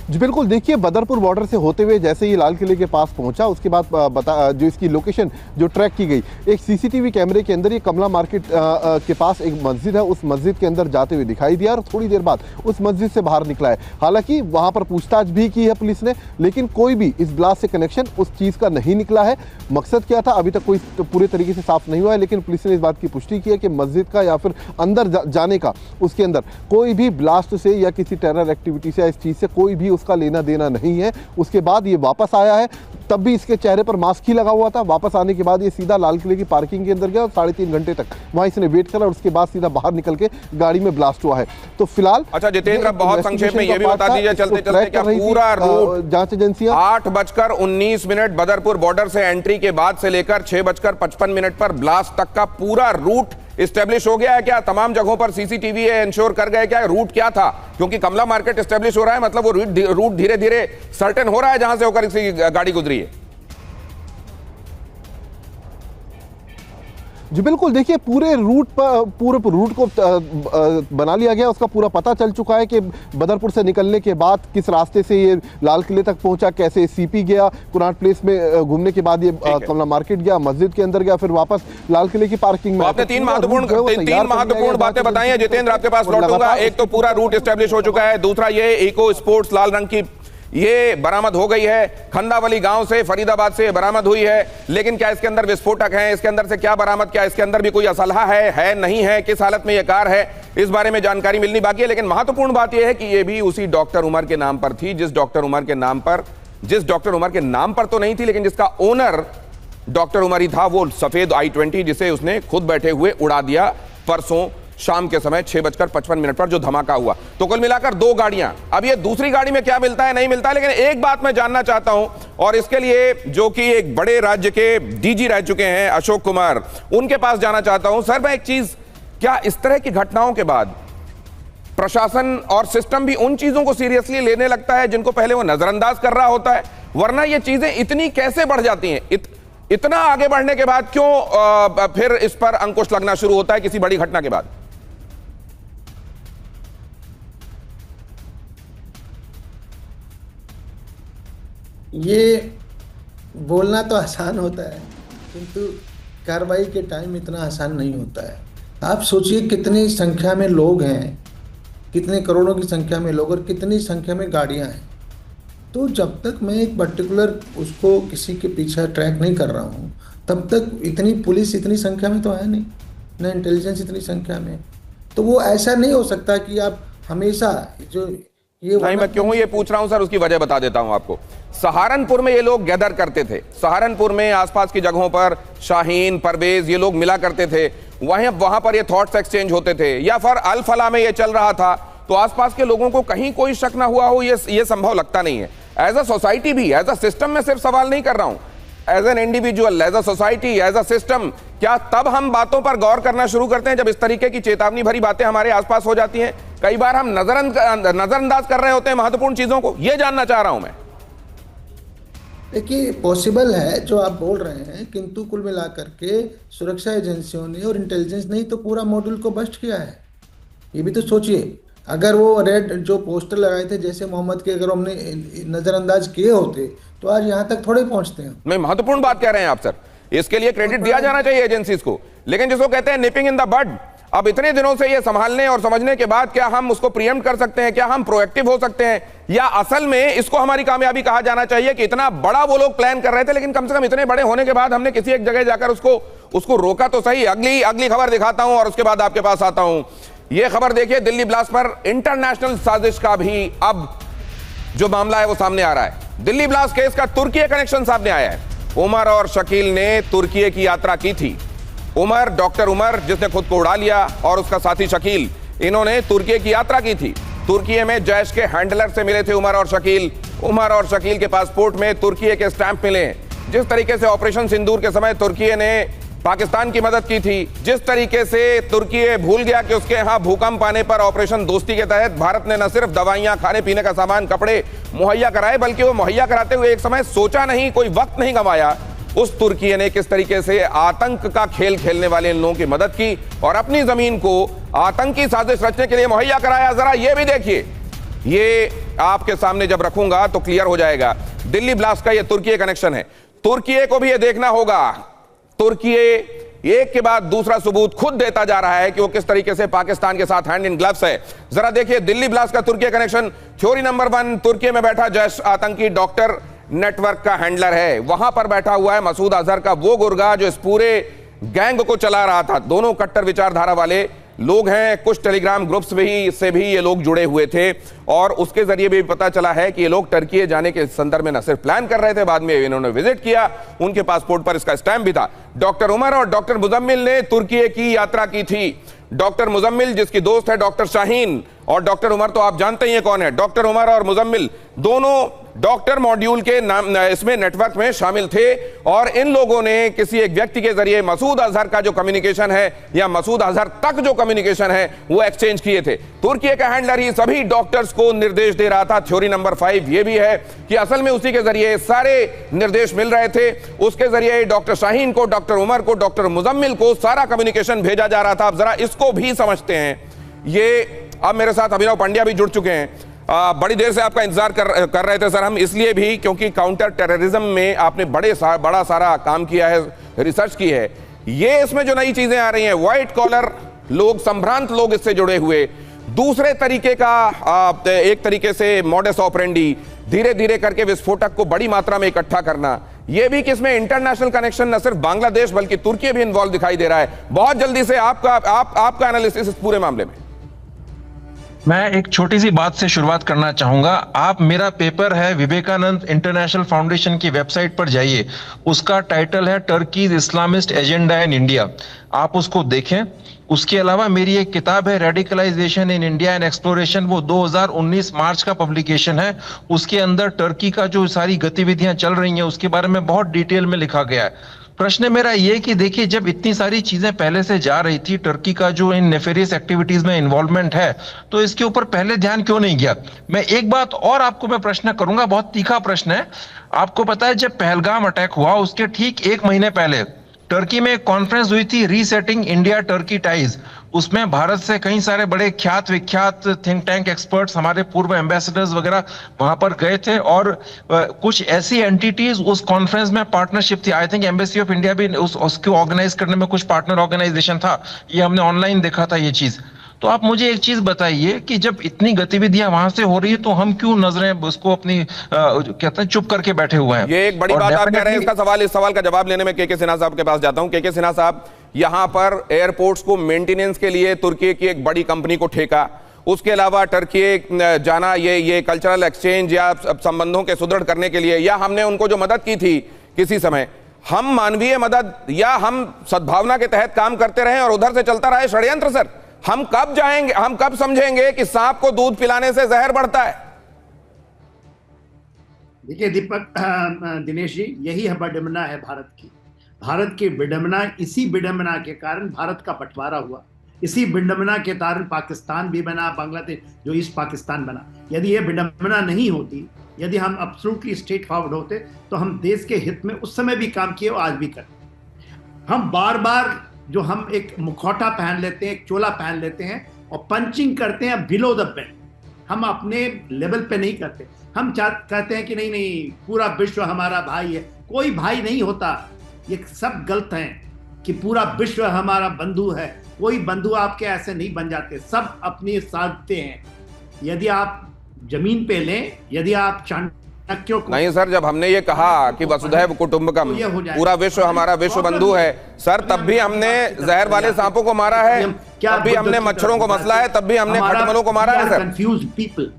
जी बिल्कुल, देखिए बदरपुर बॉर्डर से होते हुए जैसे ही लाल किले के पास पहुंचा, उसके बाद जो इसकी लोकेशन जो ट्रैक की गई, एक सीसीटीवी कैमरे के अंदर ये कमला मार्केट के पास एक मस्जिद है, उस मस्जिद के अंदर जाते हुए दिखाई दिया और थोड़ी देर बाद उस मस्जिद से बाहर निकला है। हालांकि वहां पर पूछताछ भी की है पुलिस ने, लेकिन कोई भी इस ब्लास्ट से कनेक्शन उस चीज़ का नहीं निकला है। मकसद क्या था अभी तक कोई पूरे तरीके से साफ नहीं हुआ है, लेकिन पुलिस ने इस बात की पुष्टि की है कि मस्जिद का या फिर अंदर जाने का, उसके अंदर कोई भी ब्लास्ट से या किसी टेरर एक्टिविटी से, इस चीज़ से कोई भी उसका लेना देना नहीं है। उसके बाद ये वापस आया है, तब भी इसके चेहरे पर मास्क ही लगा हुआ था। वापस आने के बाद ये सीधा लाल किले की पार्किंग के अंदर गया और 3.5 घंटे तक वहां इसने वेट करा और उसके बाद सीधा बाहर निकल के गाड़ी में ब्लास्ट हुआ है। तो फिलहाल अच्छा जितेंद्र, बहुत संक्षेप में ये भी बता दीजिए चलते चलते, क्या पूरा रूट जांच एजेंसियां 8:19 बदरपुर बॉर्डर से एंट्री के बाद से लेकर 6:55 पर ब्लास्ट तक का पूरा रूट इस्टेब्लिश हो गया है क्या? तमाम जगहों पर सीसीटीवी इंश्योर कर गए क्या? रूट क्या था? क्योंकि कमला मार्केट इस्टेब्लिश हो रहा है, मतलब वो रूट धीरे धीरे सर्टेन हो रहा है जहां से होकर इसकी गाड़ी गुजरी है। जी बिल्कुल, देखिए पूरे रूट को बना लिया गया, उसका पूरा पता चल चुका है कि बदरपुर से निकलने के बाद किस रास्ते से ये लाल किले तक पहुंचा, कैसे सीपी गया, कुनाट प्लेस में घूमने के बाद ये कमला मार्केट गया, मस्जिद के अंदर गया, फिर वापस लाल किले की पार्किंग में। आपने तीन महत्वपूर्ण बातें बताई हैं जितेंद्र, आपके पास लौटूंगा। एक तो पूरा रूट एस्टेब्लिश हो चुका है, दूसरा ये इको स्पोर्ट्स लाल रंग की ये बरामद हो गई है, खंडावली गांव से, फरीदाबाद से बरामद हुई है। लेकिन क्या इसके अंदर विस्फोटक हैं? इसके अंदर से क्या बरामद, क्या इसके अंदर भी कोई असलहा है नहीं है, किस हालत में यह कार है, इस बारे में जानकारी मिलनी बाकी है। लेकिन महत्वपूर्ण बात यह है कि यह भी उसी डॉक्टर उमर के नाम पर थी, जिस डॉक्टर उमर के नाम पर तो नहीं थी, लेकिन जिसका ओनर डॉक्टर उमर ही था। वो सफेद i20 जिसे उसने खुद बैठे हुए उड़ा दिया परसों शाम के समय 6:55 पर जो धमाका हुआ। तो कुल मिलाकर 2 गाड़ियां। अब ये दूसरी गाड़ी में क्या मिलता है नहीं मिलता है, लेकिन एक बात मैं जानना चाहता हूं, और इसके लिए जो कि एक बड़े राज्य के डीजी रह चुके हैं अशोक कुमार, उनके पास जाना चाहता हूं। सर, मैं एक चीज, क्या इस तरह की घटनाओं के बाद प्रशासन और सिस्टम भी उन चीजों को सीरियसली लेने लगता है जिनको पहले वो नजरअंदाज कर रहा होता है? वरना ये चीजें इतनी कैसे बढ़ जाती हैं? इतना आगे बढ़ने के बाद क्यों फिर इस पर अंकुश लगना शुरू होता है किसी बड़ी घटना के बाद? ये बोलना तो आसान होता है, किंतु कार्रवाई के टाइम इतना आसान नहीं होता है। आप सोचिए कितनी संख्या में लोग हैं, कितने करोड़ों की संख्या में लोग और कितनी संख्या में गाड़ियां हैं। तो जब तक मैं एक पर्टिकुलर उसको किसी के पीछे ट्रैक नहीं कर रहा हूँ, तब तक इतनी पुलिस इतनी संख्या में तो है नहीं, ना इंटेलिजेंस इतनी संख्या में। तो वो ऐसा नहीं हो सकता कि आप हमेशा जो ये नहीं, मैं क्यों ये पूछ रहा हूं सर, उसकी वजह बता देता हूं आपको। सहारनपुर में ये लोग गैदर करते थे, सहारनपुर में आसपास की जगहों पर शाहीन, परवेज, ये लोग मिला करते थे, वहां पर ये थॉट्स एक्सचेंज होते थे, या फिर अल फला में ये चल रहा था, तो आसपास के लोगों को कहीं कोई शक ना हुआ हो, ये संभव लगता नहीं है। एज अ सोसाइटी भी, एज अ सिस्टम में सिर्फ सवाल नहीं कर रहा हूं, as an individual, as a society, as a system, क्या तब हम बातों पर गौर करना शुरू करते हैं जब इस तरीके की चेतावनी भरी बातें हमारे आसपास हो जाती हैं? कई बार हम नजरअंदाज कर रहे होते हैं महत्वपूर्ण चीजों को। यह जानना चाह रहा हूं मैं। देखिए, पॉसिबल है जो आप बोल रहे हैं, किंतु कुल मिलाकर के सुरक्षा एजेंसियों ने और इंटेलिजेंस ने तो पूरा मॉड्यूल को बस्ट किया है। ये भी तो सोचिए, अगर वो रेड जो पोस्टर लगाए थे जैसे मोहम्मद के, अगर हमने नजरअंदाज किए होते तो आज यहाँ तक थोड़े पहुंचते हैं। नहीं, महत्वपूर्ण बात कह रहे हैं आप सर, इसके लिए क्रेडिट दिया जाना चाहिए एजेंसीज को, लेकिन जिसको कहते हैं निपिंग इन द बड, अब इतने दिनों से ये संभालने और समझने के बाद क्या हम उसको प्रिएम्प्ट कर सकते हैं? क्या हम प्रोएक्टिव हो सकते हैं? या असल में इसको हमारी कामयाबी कहा जाना चाहिए कि इतना बड़ा वो लोग प्लान कर रहे थे, लेकिन कम से कम इतने बड़े होने के बाद हमने किसी एक जगह जाकर उसको रोका तो सही। अगली खबर दिखाता हूं और उसके बाद आपके पास आता हूं। यह खबर देखिए, दिल्ली ब्लास्ट पर इंटरनेशनल साजिश का भी अब जो मामला है वो सामने आ रहा है। दिल्ली ब्लास्ट केस का तुर्की कनेक्शन सामने आया है। उमर और शकील ने तुर्की की यात्रा की थी। उमर, डॉक्टर उमर जिसने खुद को उड़ा लिया, और उसका साथी शकील, इन्होंने तुर्की की यात्रा की थी। तुर्की में जैश के हैंडलर से मिले थे उमर और शकील। उमर और शकील के पासपोर्ट में तुर्की के स्टैंप मिले। जिस तरीके से ऑपरेशन सिंदूर के समय तुर्की ने पाकिस्तान की मदद की थी, जिस तरीके से तुर्की भूल गया कि उसके यहां भूकंप आने पर ऑपरेशन दोस्ती के तहत भारत ने न सिर्फ दवाइयां, खाने पीने का सामान, कपड़े मुहैया कराए, बल्कि वो मुहैया कराते हुए एक समय सोचा नहीं, कोई वक्त नहीं गंवाया। उस तुर्की ने किस तरीके से आतंक का खेल खेलने वाले इन लोगों की मदद की और अपनी जमीन को आतंकी साजिश रचने के लिए मुहैया कराया। जरा ये भी देखिए, ये आपके सामने जब रखूंगा तो क्लियर हो जाएगा। दिल्ली ब्लास्ट का ये तुर्की कनेक्शन है। तुर्की को भी ये देखना होगा। तुर्की एक के बाद दूसरा सबूत खुद देता जा रहा है कि वो किस तरीके से पाकिस्तान के साथ हैंड इन ग्लव्स है। जरा देखिए दिल्ली ब्लास्ट का तुर्की कनेक्शन। थ्योरी नंबर 1, तुर्की में बैठा जैश आतंकी डॉक्टर नेटवर्क का हैंडलर है। वहां पर बैठा हुआ है मसूद अजहर का वो गुर्गा जो इस पूरे गैंग को चला रहा था। दोनों कट्टर विचारधारा वाले लोग हैं। कुछ टेलीग्राम ग्रुप्स से भी ये लोग जुड़े हुए थे और उसके जरिए भी पता चला है कि ये लोग टर्की जाने के संदर्भ में न सिर्फ प्लान कर रहे थे, बाद में इन्होंने विजिट किया, उनके पासपोर्ट पर इसका स्टैंप भी था। डॉक्टर उमर और डॉक्टर मुजम्मिल ने तुर्की की यात्रा की थी। डॉक्टर मुजम्मिल जिसकी दोस्त है डॉक्टर शाहीन, और डॉक्टर उमर तो आप जानते ही हैं कौन है। डॉक्टर उमर और मुजम्मिल दोनों डॉक्टर मॉड्यूल के नाम इसमें नेटवर्क में शामिल थे और इन लोगों ने किसी एक व्यक्ति के जरिए मसूद अजहर का जो कम्युनिकेशन है या मसूद अजहर तक जो कम्युनिकेशन है वो एक्सचेंज किए थे। तुर्की का हैंडलर ही सभी डॉक्टर्स को निर्देश दे रहा था। थ्योरी नंबर 5 ये भी है कि असल में उसी के जरिए सारे निर्देश मिल रहे थे। उसके जरिए डॉक्टर शाहीन को, डॉक्टर उमर को, डॉक्टर मुजम्मिल को सारा कम्युनिकेशन भेजा जा रहा था। अब जरा इसको भी समझते हैं। ये अब मेरे साथ अभिनव पंड्या भी जुड़ चुके हैं। बड़ी देर से आपका इंतजार कर रहे थे सर हम, इसलिए भी क्योंकि काउंटर टेररिज्म में आपने बड़ा सारा काम किया है, रिसर्च की है। ये इसमें जो नई चीजें आ रही हैं, व्हाइट कॉलर लोग, संभ्रांत लोग इससे जुड़े हुए, दूसरे तरीके का एक तरीके से मॉडस ऑपरेंडी, धीरे धीरे करके विस्फोटक को बड़ी मात्रा में इकट्ठा करना, यह भी कि इसमें इंटरनेशनल कनेक्शन न सिर्फ बांग्लादेश बल्कि तुर्की भी इन्वॉल्व दिखाई दे रहा है। बहुत जल्दी से आपका एनालिसिस इस पूरे मामले में। मैं एक छोटी सी बात से शुरुआत करना चाहूंगा। आप, मेरा पेपर है विवेकानंद इंटरनेशनल फाउंडेशन की वेबसाइट पर जाइए, उसका टाइटल है Turkey's Islamist agenda in India, आप उसको देखें। उसके अलावा मेरी एक किताब है radicalisation in India and exploration, वो 2019 मार्च का पब्लिकेशन है। उसके अंदर टर्की का जो सारी गतिविधियां चल रही हैं उसके बारे में बहुत डिटेल में लिखा गया है। प्रश्न मेरा ये कि देखिए, जब इतनी सारी चीजें पहले से जा रही थी, टर्की का जो इन नेफेरियस एक्टिविटीज में इन्वॉल्वमेंट है, तो इसके ऊपर पहले ध्यान क्यों नहीं गया? मैं एक बात और आपको मैं प्रश्न करूंगा, बहुत तीखा प्रश्न है। आपको पता है जब पहलगाम अटैक हुआ उसके ठीक 1 महीने पहले टर्की में एक कॉन्फ्रेंस हुई थी, रीसेटिंग इंडिया टर्की टाइज। उसमें भारत से कई सारे बड़े ख्यात विख्यात थिंक टैंक एक्सपर्ट्स, हमारे पूर्व एम्बेसडर्स वगैरह वहां पर गए थे और कुछ ऐसी एंटिटीज उस कॉन्फ्रेंस में पार्टनरशिप थी। I think embassy of India भी उसको ऑर्गेनाइज करने में कुछ पार्टनर ऑर्गेनाइजेशन था। ये हमने ऑनलाइन देखा था ये चीज। तो आप मुझे एक चीज बताइए कि जब इतनी गतिविधियां वहां से हो रही है तो हम क्यों नजरें उसको अपनी कहते हैं चुप करके बैठे हुए हैं? ये एक बड़ी बात आप कह रहे हैं। इस सवाल का जवाब लेने में के सिन्हा साहब के पास जाता हूं। के सिन्हा साहब, यहां पर एयरपोर्ट्स को मेंटेनेंस के लिए तुर्की की एक बड़ी कंपनी को ठेका, उसके अलावा टर्की जाना, ये कल्चरल एक्सचेंज या संबंधों के सुदृढ़ करने के लिए, या हमने उनको जो मदद की थी किसी समय, हम मानवीय मदद या हम सद्भावना के तहत काम करते रहे और उधर से चलता रहे षड्यंत्र? सर, हम कब जाएंगे, हम कब समझेंगे कि सांप को दूध पिलाने से जहर बढ़ता है? देखिए दीपक, दिनेश जी, यही है विडंबना है भारत की। भारत की विडंबना, इसी विडंबना के कारण भारत का बंटवारा हुआ। इसी विडंबना के कारण पाकिस्तान भी बना, बांग्लादेश जो ईस्ट पाकिस्तान बना। यदि यह विडंबना नहीं होती, यदि हम एब्सोल्युटली स्ट्रेट फॉरवर्ड होते, तो हम देश के हित में उस समय भी काम किए और आज भी करते। हम बार बार जो हम एक मुखौटा पहन लेते हैं, एक चोला पहन लेते हैं, और पंचिंग करते हैं बिलो द बेल्ट। हम अपने लेवल पे नहीं करते। हम कहते हैं कि नहीं नहीं पूरा विश्व हमारा भाई है। कोई भाई नहीं होता, ये सब गलत है कि पूरा विश्व हमारा बंधु है। कोई बंधु आपके ऐसे नहीं बन जाते, सब अपनी साधते हैं। यदि आप जमीन पे लें, यदि आप चाणक्यों को नहीं सर, जब हमने ये कहा कि वसुधैव कुटुंबकम, पूरा विश्व हमारा विश्व बंधु है सर, तब भी हमने जहर वाले सांपों को मारा है, तब भी हमने मच्छरों को मसला है, तब भी हमने खटमलों को मारा है sir. Confuse people.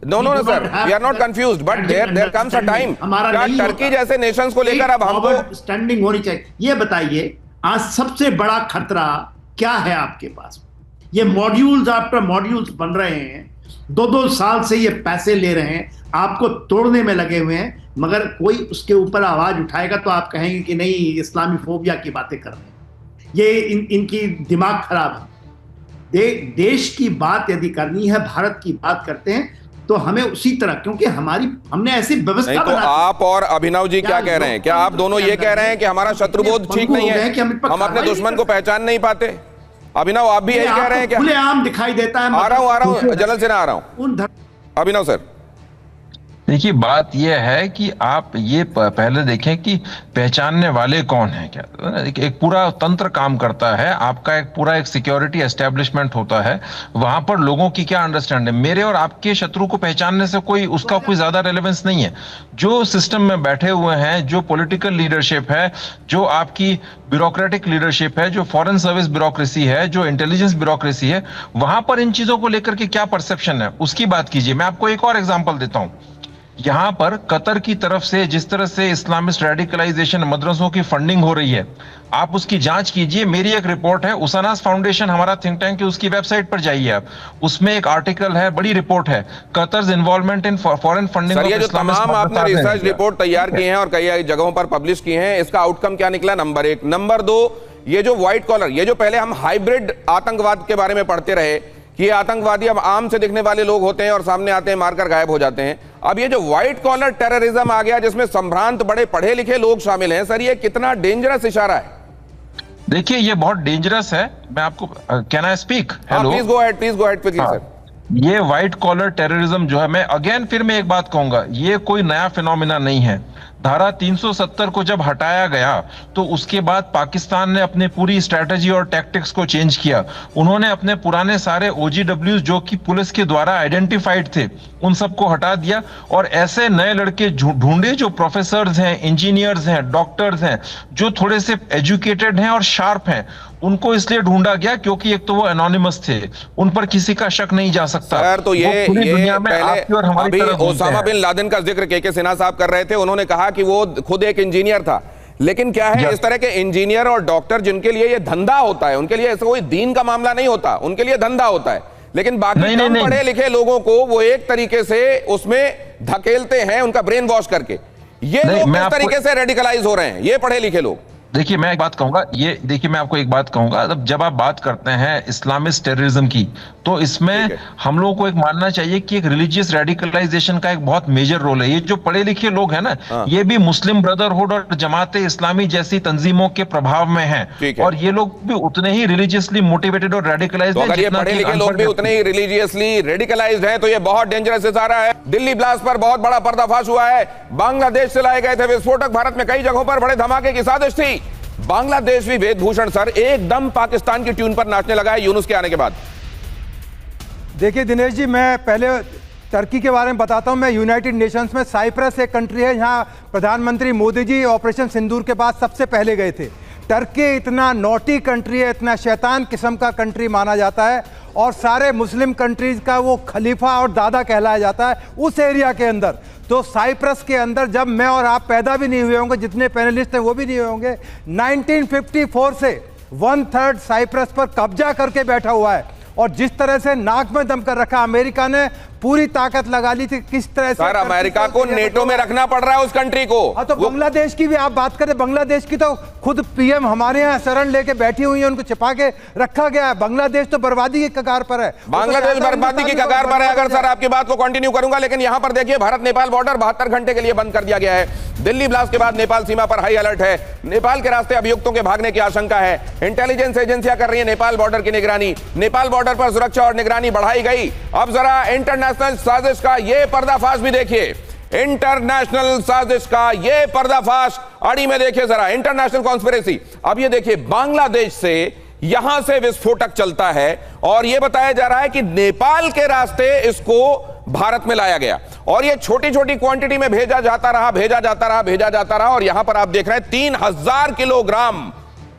No no no sir, we are not confused, but there comes a time, क्या टर्की जैसे नेशंस को लेकर अब हमको स्टैंडिंग होनी चाहिए। ये बताइए आज सबसे बड़ा खतरा क्या है आपके पास? ये मॉड्यूल्स आफ्टर मॉड्यूल्स बन रहे हैं, 2-2 साल से ये पैसे ले रहे हैं, आपको तोड़ने में लगे हुए हैं, मगर कोई उसके ऊपर आवाज उठाएगा तो आप कहेंगे कि नहीं इस्लामी फोबिया की बातें कर रहे हैं। ये इनकी दिमाग खराब है। देश की बात यदि करनी है, भारत की बात करते हैं तो हमें उसी तरह, क्योंकि हमने ऐसी व्यवस्था तो आप और अभिनव जी क्या कह रहे हैं? क्या आप दोनों ये कह रहे हैं कि हमारा शत्रुबोध ठीक नहीं है, हम अपने दुश्मन को पहचान नहीं पाते? अभिनव, आप भी यही कह रहे हैं क्या? खुलेआम दिखाई देता है। आ रहा हूं जनरल सिन्हा, आ रहा हूं। अभिनव सर, देखिए बात यह है कि आप ये पहले देखें कि पहचानने वाले कौन है। क्या एक पूरा तंत्र काम करता है, आपका एक पूरा एक सिक्योरिटी एस्टेब्लिशमेंट होता है, वहां पर लोगों की क्या अंडरस्टैंडिंग, मेरे और आपके शत्रु को पहचानने से उसका कोई ज्यादा रेलेवेंस नहीं है। जो सिस्टम में बैठे हुए हैं, जो पॉलिटिकल लीडरशिप है, जो आपकी ब्यूरोक्रेटिक लीडरशिप है, जो फॉरेन सर्विस ब्यूरोक्रेसी है, जो इंटेलिजेंस ब्यूरोक्रेसी है, वहां पर इन चीजों को लेकर के क्या परसेप्शन है उसकी बात कीजिए। मैं आपको एक और एग्जांपल देता हूं। यहां पर कतर की तरफ से जिस तरह से इस्लामिस्ट रेडिकलाइजेशन मदरसों की फंडिंग हो रही है, आप उसकी जांच कीजिए। मेरी एक रिपोर्ट है, उसानास फाउंडेशन हमारा थिंक टैंक है, उसकी वेबसाइट पर जाइए आप, उसमें एक आर्टिकल है, बड़ी रिपोर्ट है, Qatar's involvement in foreign funding of Islamist. तमाम आपने रिसर्च रिपोर्ट तैयार की हैं और कई जगहों पर पब्लिश की हैं, इसका आउटकम क्या निकला? नंबर 1। नंबर 2, ये जो व्हाइट कॉलर, ये जो पहले हम हाइब्रिड आतंकवाद के बारे में पढ़ते रहे कि ये आतंकवादी अब आम से दिखने वाले लोग होते हैं और सामने आते हैं, मारकर गायब हो जाते हैं, अब ये जो व्हाइट कॉलर टेररिज्म आ गया जिसमें संभ्रांत बड़े पढ़े लिखे लोग शामिल हैं, सर ये कितना डेंजरस इशारा है? देखिए ये बहुत डेंजरस है। मैं आपको, can I speak? Hello, please go ahead quickly sir. ये व्हाइट कॉलर टेररिज्म जो है, मैं अगेन फिर मैं एक बात कहूंगा, ये कोई नया फिनोमिना नहीं है। धारा 370 को जब हटाया गया तो उसके बाद पाकिस्तान ने अपनी पूरी स्ट्रेटजी और टैक्टिक्स को चेंज किया। उन्होंने अपने पुराने सारे OGWs जो कि पुलिस के द्वारा आइडेंटिफाइड थे, उन सबको हटा दिया और ऐसे नए लड़के ढूंढे जो प्रोफेसर्स हैं, इंजीनियर्स हैं, डॉक्टर्स हैं, जो थोड़े से एजुकेटेड हैं और शार्प हैं। उनको इसलिए ढूंढा गया क्योंकि एक तो वो एनोनिमस थे, उन पर किसी का शक नहीं जा सकता। सर तो ये दुनिया में आपकी और हमारी अभी ओसामा बिन लादेन का जिक्र के सिन्हा साहब कर रहे थे, उन्होंने कहा कि वो खुद एक इंजीनियर था, लेकिन क्या है इस तरह के इंजीनियर और डॉक्टर जिनके लिए ये धंधा होता है, उनके लिए ऐसा कोई दीन का मामला नहीं होता, उनके लिए धंधा होता है, लेकिन बाकी कम पढ़े लिखे लोगों को वो एक तरीके से उसमें धकेलते हैं, उनका ब्रेन वॉश करके। ये लोग किस तरीके से रेडिकलाइज हो रहे हैं, ये पढ़े लिखे लोग? देखिए मैं एक बात कहूंगा, ये देखिए मैं आपको एक बात कहूंगा, जब आप बात करते हैं इस्लामिस्ट टेररिज्म की, तो इसमें हम लोगों को एक मानना चाहिए कि एक रिलीजियस रेडिकलाइजेशन का एक बहुत मेजर रोल है। ये जो पढ़े लिखे लोग हैं ना, ये भी मुस्लिम ब्रदरहुड और जमात इस्लामी जैसी तंजीमों के प्रभाव में हैं, और ये लोग भी उतने ही रिलीजियसली मोटिवेटेड और रेडिकलाइज्ड हैं। अगर ये पढ़े लिखे लोग भी उतने ही रिलीजियसली रेडिकलाइज्ड हैं तो ये बहुत डेंजरस इशारा है। दिल्ली ब्लास्ट पर बहुत बड़ा पर्दाफाश हुआ है, बांग्लादेश से लाए गए थे विस्फोटक, भारत में कई जगहों पर बड़े धमाके की साजिश थी। बांग्लादेश भी वेदभूषण सर एकदम पाकिस्तान की ट्यून पर नाचने लगा है यूनुस के आने के बाद। देखिए दिनेश जी, मैं पहले टर्की के बारे में बताता हूं। मैं यूनाइटेड नेशंस में, साइप्रस एक कंट्री है जहां प्रधानमंत्री मोदी जी ऑपरेशन सिंदूर के बाद सबसे पहले गए थे। टर्की इतना नॉटी कंट्री है, इतना शैतान किस्म का कंट्री माना जाता है और सारे मुस्लिम कंट्रीज का वो खलीफा और दादा कहलाया जाता है उस एरिया के अंदर। तो साइप्रस के अंदर जब मैं और आप पैदा भी नहीं हुए होंगे, जितने पैनलिस्ट हैं वो भी नहीं हुए होंगे, 1954 से 1/3 साइप्रस पर कब्जा करके बैठा हुआ है और जिस तरह से नाक में दम कर रखा। अमेरिका ने पूरी ताकत लगा ली थी किस तरह से। सर अमेरिका को नेटो में रखना पड़ रहा है उस कंट्री को। हाँ तो बांग्लादेश की भी आप बात करें, बांग्लादेश की तो खुद पीएम हमारे यहाँ शरण लेके बैठी हुई है, उनको छिपा के रखा गया है। बांग्लादेश तो बर्बादी की कगार पर है, बांग्लादेश बर्बादी की कगार पर है। अगर सर आपकी बात को कंटिन्यू करूंगा, लेकिन यहां पर देखिए भारत नेपाल बॉर्डर 72 घंटे के लिए बंद कर दिया गया है। दिल्ली ब्लास्ट के बाद नेपाल सीमा पर हाई अलर्ट है। नेपाल के रास्ते अभियुक्तों के भागने की आशंका है। इंटेलिजेंस एजेंसियां कर रही है नेपाल बॉर्डर की निगरानी। नेपाल बॉर्डर पर सुरक्षा और निगरानी बढ़ाई गई। अब जरा इंटरनेशनल साजिश का यह पर्दाफाश भी देखिए, इंटरनेशनल साजिश का यह पर्दाफाश अड़ी में देखिए जरा, इंटरनेशनल कॉन्स्पिरेसी। अब ये देखिए बांग्लादेश से यहां से विस्फोटक चलता है और यह बताया जा रहा है कि नेपाल के रास्ते इसको भारत में लाया गया और यह छोटी छोटी क्वांटिटी में भेजा जाता रहा और यहां पर आप देख रहे हैं 3000 किलोग्राम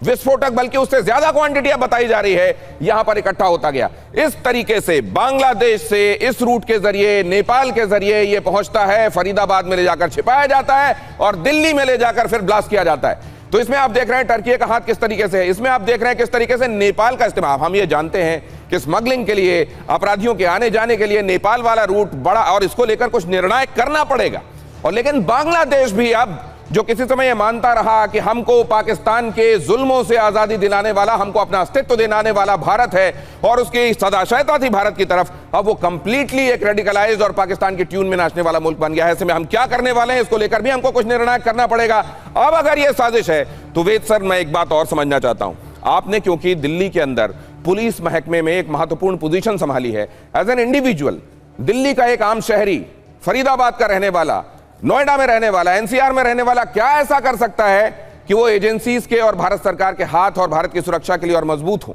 विस्फोटक, बल्कि उससे ज्यादा क्वांटिटी अब बताई जा रही है यहां पर इकट्ठा होता गया। इस तरीके से बांग्लादेश से इस रूट के जरिए, नेपाल के जरिए यह पहुंचता है, फरीदाबाद में ले जाकर छिपाया जाता है और दिल्ली में ले जाकर फिर ब्लास्ट किया जाता है। तो इसमें आप देख रहे हैं टर्की का हाथ किस तरीके से है, इसमें आप देख रहे हैं किस तरीके से नेपाल का इस्तेमाल। हम ये जानते हैं कि स्मगलिंग के लिए, अपराधियों के आने जाने के लिए नेपाल वाला रूट बड़ा और इसको लेकर कुछ निर्णय करना पड़ेगा। और लेकिन बांग्लादेश भी अब जो किसी समय यह मानता रहा कि हमको पाकिस्तान के जुल्मों से आजादी दिलाने वाला, हमको अपना अस्तित्व दिलाने वाला भारत है और उसकी सदाशयता थी भारत की तरफ, अब वो कंप्लीटली एक रेडिकलाइज्ड और पाकिस्तान की ट्यून में नाचने वाला मुल्क बन गया है। ऐसे में हम क्या करने वाले हैं इसको लेकर भी हमको कुछ निर्णय करना पड़ेगा। अब अगर यह साजिश है तो वेद सर मैं एक बात और समझना चाहता हूं आपने, क्योंकि दिल्ली के अंदर पुलिस महकमे में एक महत्वपूर्ण पोजीशन संभाली है एज एन इंडिविजुअल, दिल्ली का एक आम शहरी, फरीदाबाद का रहने वाला, नोएडा में रहने वाला, एनसीआर में रहने वाला, क्या ऐसा कर सकता है कि वो एजेंसीज के और भारत सरकार के हाथ और भारत की सुरक्षा के लिए और मजबूत हो?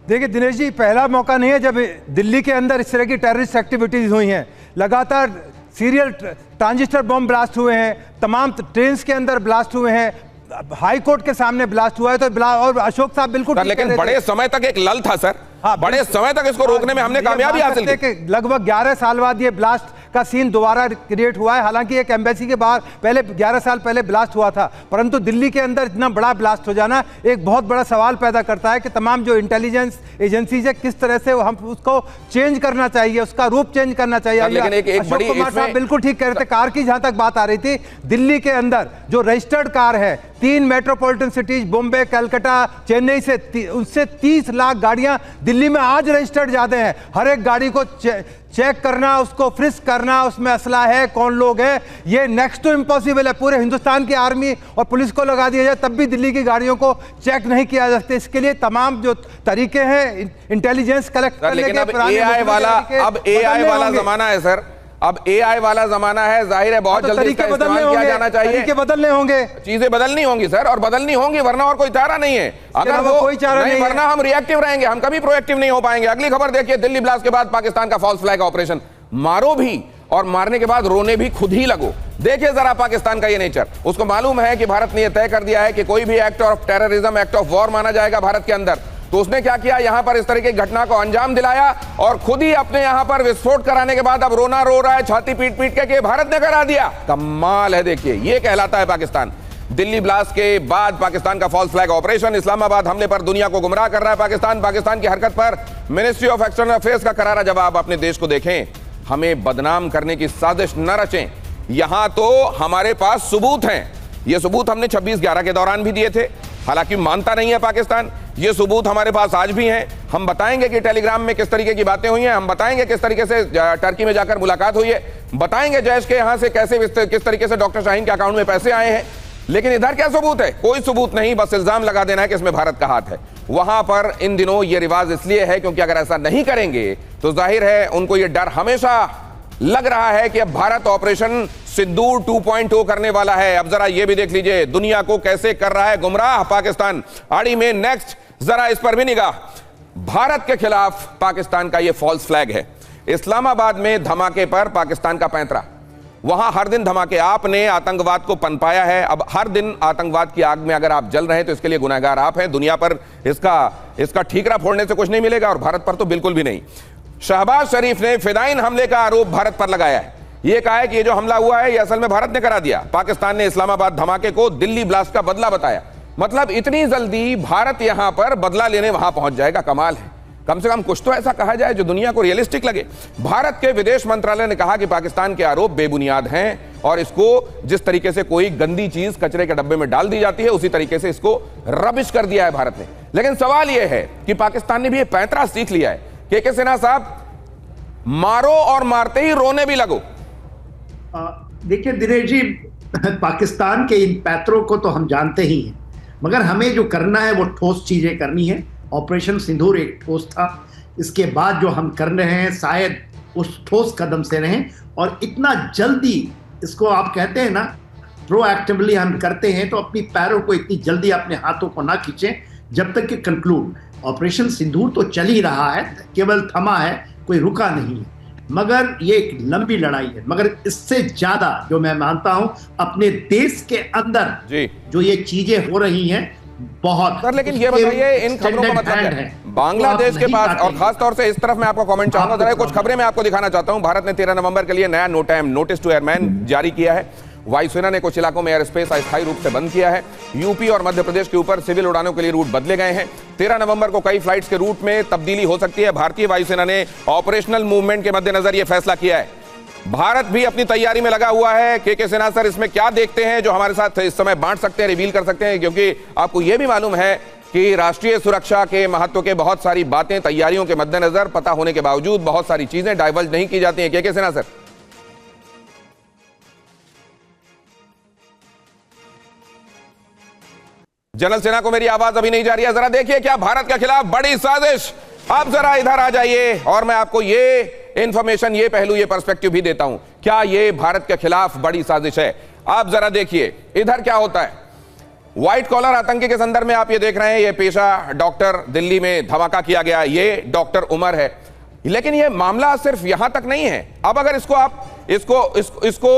देखिए दिनेश जी, पहला मौका नहीं है जब दिल्ली के अंदर इस तरह की टेररिस्ट एक्टिविटीज हुई हैं। लगातार सीरियल ट्रांजिस्टर बम ब्लास्ट हुए हैं, तमाम ट्रेन के अंदर ब्लास्ट हुए हैं, हाई कोर्ट के सामने ब्लास्ट हुआ है। तो और अशोक साहब बिल्कुल, लेकिन बड़े समय तक एक लल था सर। हाँ, बड़े समय तक इसको रोकने में हमने कामयाबी हासिल की। लगभग 11 साल बाद ये ब्लास्ट का सीन दोबारा क्रिएट हुआ है। हालांकि एक एम्बेसी के बाहर पहले 11 साल पहले ब्लास्ट हुआ था, परंतु दिल्ली के अंदर इतना बड़ा ब्लास्ट हो जाना एक बहुत बड़ा सवाल पैदा करता है कि तमाम जो इंटेलिजेंस एजेंसीज है किस तरह से हम उसको चेंज करना चाहिए, उसका रूप चेंज करना चाहिए। लेकिन एक बड़ी कुमार साहब बिल्कुल ठीक कह रहे थे। कार की जहां तक बात आ रही थी, दिल्ली के अंदर जो रजिस्टर्ड कार है 3 मेट्रोपॉलिटन सिटीज, बॉम्बे, कलकत्ता, चेन्नई से उससे 30 लाख गाड़ियां दिल्ली में आज रजिस्टर्ड जाते हैं। हर एक गाड़ी को चेक करना, उसको फ्रिस्क करना, उसमें असला है, कौन लोग हैं, ये नेक्स्ट टू इम्पॉसिबल है। पूरे हिंदुस्तान की आर्मी और पुलिस को लगा दिया जाए तब भी दिल्ली की गाड़ियों को चेक नहीं किया जा सकता। इसके लिए तमाम जो तरीके हैं इंटेलिजेंस कलेक्ट करने के, अब एआई वाला जमाना है सर, अब एआई वाला जमाना है, जाहिर है बहुत जल्दी इसका इस्तेमाल किया जाना चाहिए। तरीके बदलने होंगे, चीजें बदलनी होंगी सर, और बदलनी होंगी, वरना और कोई चारा नहीं है। अगर वो कोई चारा नहीं, वरना हम रिएक्टिव रहेंगे, हम कभी प्रोएक्टिव नहीं हो पाएंगे। अगली खबर देखिए, दिल्ली ब्लास्ट के बाद पाकिस्तान का फॉल्स फ्लैग ऑपरेशन, मारो भी और मारने के बाद रोने भी खुद ही लगो। देखिए जरा पाकिस्तान का ये नेचर, उसको मालूम है कि भारत ने यह तय कर दिया है कि कोई भी act of terrorism, act of war माना जाएगा भारत के अंदर। तो उसने क्या किया, यहां पर इस तरह की घटना को अंजाम दिलाया और खुद ही अपने यहां पर विस्फोट कराने के बाद अब रोना रो रहा है छाती पीट पीट के भारत ने करा दिया। कमाल है, देखिए ये कहलाता है पाकिस्तान। दिल्ली ब्लास्ट के बाद पाकिस्तान का फॉल्स फ्लैग ऑपरेशन, इस्लामाबाद हमले पर दुनिया को गुमराह कर रहा है पाकिस्तान। पाकिस्तान की हरकत पर मिनिस्ट्री ऑफ एक्सटर्नल अफेयर्स का करारा जवाब। अपने देश को देखें, हमें बदनाम करने की साजिश न रचें। यहां तो हमारे पास सबूत हैं, ये सबूत हमने 26/11 के दौरान भी दिए थे, हालांकि मानता नहीं है पाकिस्तान। ये सबूत हमारे पास आज भी हैं। हम बताएंगे कि टेलीग्राम में किस तरीके की बातें हुई हैं, हम बताएंगे किस तरीके से टर्की में जाकर मुलाकात हुई है, बताएंगे जैश के यहां से कैसे किस तरीके से डॉक्टर शाहीन के अकाउंट में पैसे आए हैं। लेकिन इधर क्या सबूत है? कोई सबूत नहीं, बस इल्जाम लगा देना है कि इसमें भारत का हाथ है। वहां पर इन दिनों ये रिवाज इसलिए है क्योंकि अगर ऐसा नहीं करेंगे तो जाहिर है उनको ये डर हमेशा लग रहा है कि अब भारत ऑपरेशन सिंदूर 2.0 करने वाला है। अब जरा ये भी देख लीजिए दुनिया को कैसे कर रहा है गुमराह पाकिस्तान। आड़ी में नेक्स्ट जरा इस पर भी निगाह। भारत के खिलाफ पाकिस्तान का ये फॉल्स फ्लैग है। इस्लामाबाद में धमाके पर पाकिस्तान का पैंतरा, वहां हर दिन धमाके। आपने आतंकवाद को पनपाया है, अब हर दिन आतंकवाद की आग में अगर आप जल रहे हैं तो इसके लिए गुनहगार आप हैं। दुनिया पर इसका ठीकरा फोड़ने से कुछ नहीं मिलेगा और भारत पर तो बिल्कुल भी नहीं। शहबाज शरीफ ने फिदाइन हमले का आरोप भारत पर लगाया है। यह कहा है कि ये जो हमला हुआ है ये असल में भारत ने करा दिया। पाकिस्तान ने इस्लामाबाद धमाके को दिल्ली ब्लास्ट का बदला बताया। मतलब इतनी जल्दी भारत यहां पर बदला लेने वहां पहुंच जाएगा, कमाल है। कम से कम कुछ तो ऐसा कहा जाए जो दुनिया को रियलिस्टिक लगे। भारत के विदेश मंत्रालय ने कहा कि पाकिस्तान के आरोप बेबुनियाद हैं और इसको जिस तरीके से कोई गंदी चीज कचरे के डब्बे में डाल दी जाती है उसी तरीके से इसको रबिश कर दिया है भारत ने। लेकिन सवाल यह है कि पाकिस्तान ने भी ये पैंतरा सीख लिया है। के सिन्हा साहब, मारो और मारते ही रोने भी लगो। देखिए दिनेश जी, पाकिस्तान के इन पैतरों को तो हम जानते ही हैं, मगर हमें जो करना है वो ठोस चीजें करनी है। ऑपरेशन सिंदूर एक ठोस था, इसके बाद जो हम कर रहे हैं शायद उस ठोस कदम से रहें और इतना जल्दी इसको आप कहते हैं ना प्रोएक्टिवली हम करते हैं, तो अपनी पैरों को इतनी जल्दी अपने हाथों को ना खींचें जब तक कि कंक्लूड। ऑपरेशन सिंदूर तो चल ही रहा है, केवल थमा है, कोई रुका नहीं है, मगर ये एक लंबी लड़ाई है। मगर इससे ज्यादा जो मैं मानता हूं अपने देश के अंदर जो ये चीजें हो रही हैं बहुत। सर लेकिन ये बताइए इन खबरों का मतलब क्या है? बांग्लादेश के पास, और खास तौर से इस तरफ मैं आपको कमेंट चाहूंगा, जरा कुछ खबरें मैं आपको दिखाना चाहता हूं। भारत ने 13 नवंबर के लिए नया नोटिस टू एयरमैन जारी किया है। वायुसेना ने कुछ इलाकों में एयर स्पेस अस्थायी रूप से बंद किया है। यूपी और मध्य प्रदेश के ऊपर सिविल उड़ानों के लिए रूट बदले गए हैं। 13 नवंबर को कई फ्लाइट्स के रूट में तब्दीली हो सकती है। भारतीय वायुसेना ने ऑपरेशनल मूवमेंट के मद्देनजर यह फैसला किया है। भारत भी अपनी तैयारी में लगा हुआ है। के सिन्हा सर, इसमें क्या देखते हैं जो हमारे साथ इस समय बांट सकते हैं, रिवील कर सकते हैं? क्योंकि आपको यह भी मालूम है कि राष्ट्रीय सुरक्षा के महत्व के बहुत सारी बातें तैयारियों के मद्देनजर पता होने के बावजूद बहुत सारी चीजें डाइवर्ज नहीं की जाती हैं। के सिन्हा सर, जनरल सेना को मेरी आवाज अभी नहीं जा रही है। जरा देखिए, क्या भारत के खिलाफ बड़ी साजिश? आप जरा इधर आ जाइए और मैं आपको ये इंफॉर्मेशन, ये पहलू, ये पर्सपेक्टिव भी देता हूं। क्या ये भारत के खिलाफ बड़ी साजिश है? आप जरा देखिए इधर क्या होता है। व्हाइट कॉलर आतंकी के संदर्भ में आप ये देख रहे हैं, ये पेशा डॉक्टर दिल्ली में धमाका किया गया, ये डॉक्टर उमर है। लेकिन ये मामला सिर्फ यहां तक नहीं है। अब अगर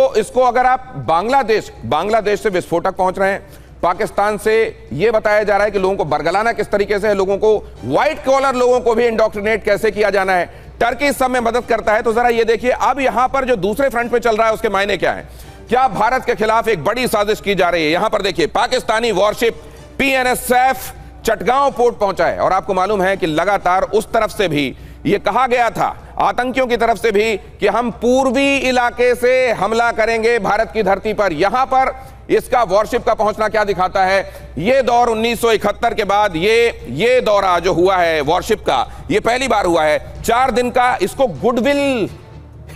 इसको अगर आप बांग्लादेश से विस्फोटक पहुंच रहे हैं, पाकिस्तान से यह बताया जा रहा है कि लोगों को बरगलाना किस तरीके से है, लोगों को, व्हाइट कॉलर लोगों को भी इंडोक्ट्रिनेट कैसे किया जाना है, टर्की इस सब में मदद करता है। तो जरा ये देखिए अब यहां पर जो दूसरे फ्रंट पे चल रहा है उसके मायने क्या है? क्या भारत के खिलाफ एक बड़ी साजिश की जा रही है? यहां पर देखिए, Pakistani worship PNSF Chittagong port पहुंचा है और आपको मालूम है कि लगातार उस तरफ से भी यह कहा गया था, आतंकियों की तरफ से भी, कि हम पूर्वी इलाके से हमला करेंगे भारत की धरती पर। यहां पर इसका वॉरशिप का पहुंचना क्या दिखाता है? यह दौर 1971 के बाद ये दौरा जो हुआ है वॉरशिप का, यह पहली बार हुआ है। 4 दिन का इसको गुडविल,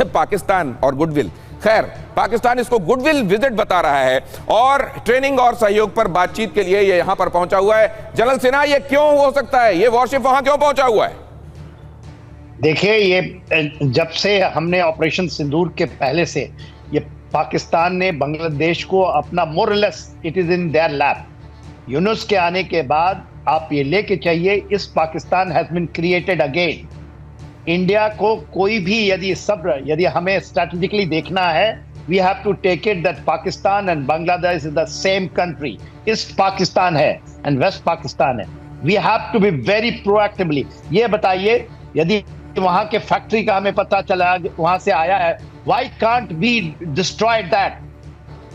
पाकिस्तान और गुडविल, खैर पाकिस्तान इसको गुडविल विजिट बता रहा है और ट्रेनिंग और सहयोग पर बातचीत के लिए ये यहां पर पहुंचा हुआ है। जनरल सिन्हा, ये क्यों हो सकता है? ये वॉरशिप वहां क्यों पहुंचा हुआ है? देखिए, ये जब से हमने ऑपरेशन सिंदूर के पहले से ये पाकिस्तान ने बांग्लादेश को अपना morals, it is in their lap. Yunus के आने के बाद आप ये लेके चाहिए, इस Pakistan has been created again. India को कोई भी यदि हमें स्ट्रेटेजिकली देखना है, we have to take it that Pakistan and Bangladesh is the same country. East Pakistan है एंड वेस्ट पाकिस्तान है। We have to be very proactively. ये बताइए, यदि वहां के फैक्ट्री का हमें पता चला वहां से आया है, why can't we destroy that?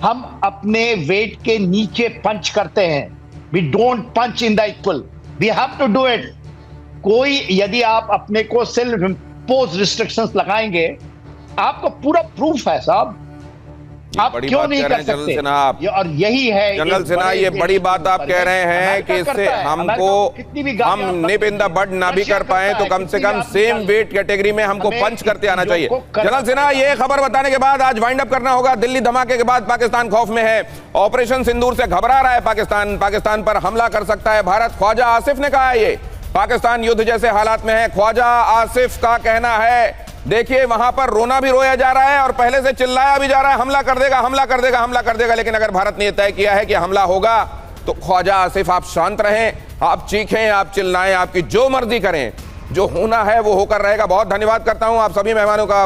हम अपने वेट के नीचे पंच करते हैं, we don't punch in the equal, we have to do it. कोई यदि आप अपने को सेल्फ इंपोज रिस्ट्रिक्शंस लगाएंगे, आपको पूरा प्रूफ है साहब, आप क्यों नहीं कर सकते? और यही है जनरल सिन्हा, ये बड़ी बात आप कह रहे हैं कि इससे हमको, हम निप इन द बड ना भी कर पाए तो कम से कम सेम वेट कैटेगरी में हमको पंच करते आना चाहिए। जनरल सिन्हा, ये खबर बताने के बाद आज वाइंड अप करना होगा। दिल्ली धमाके के बाद पाकिस्तान खौफ में है, ऑपरेशन सिंदूर से घबरा रहा है पाकिस्तान पर हमला कर सकता है भारत। ख्वाजा आसिफ ने कहा है ये पाकिस्तान युद्ध जैसे हालात में है। ख्वाजा आसिफ का कहना है, देखिए वहां पर रोना भी रोया जा रहा है और पहले से चिल्लाया भी जा रहा है, हमला कर देगा, हमला कर देगा, हमला कर देगा। लेकिन अगर भारत ने तय किया है कि हमला होगा तो ख्वाजा आसिफ आप शांत रहें, आप चीखें, आप चिल्लाएं, आपकी जो मर्जी करें, जो होना है वो होकर रहेगा। बहुत धन्यवाद करता हूं आप सभी मेहमानों का।